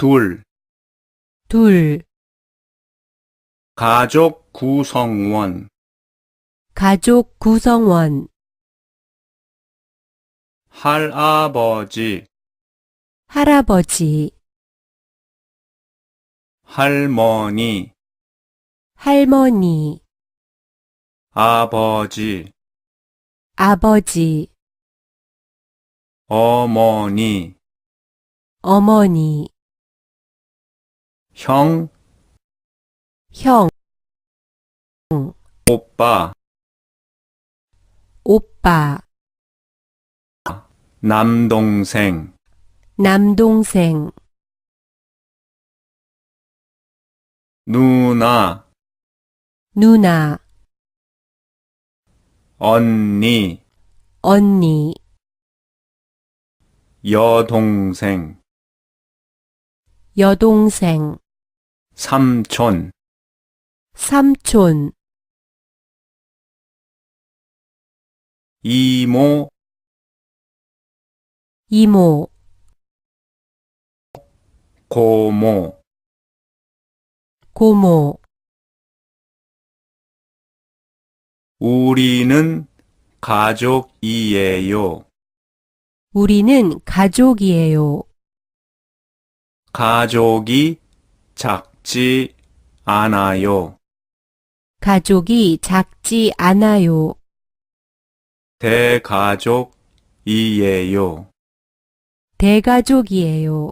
둘, 둘, 가족 구성원, 가족 구성원, 할아버지, 할아버지, 할머니, 할머니, 아버지, 아버지, 어머니, 어머니, 형, 형, 오빠, 오빠, 남동생, 남동생, 누나, 누나, 언니, 언니, 여동생, 여동생, 삼촌, 삼촌, 이모, 이모, 고모, 고모. 우리는 가족이에요. 우리는 가족이에요. 가족이 작지 않아요. 가족이 작지 않아요. 대가족이에요. 대가족이에요.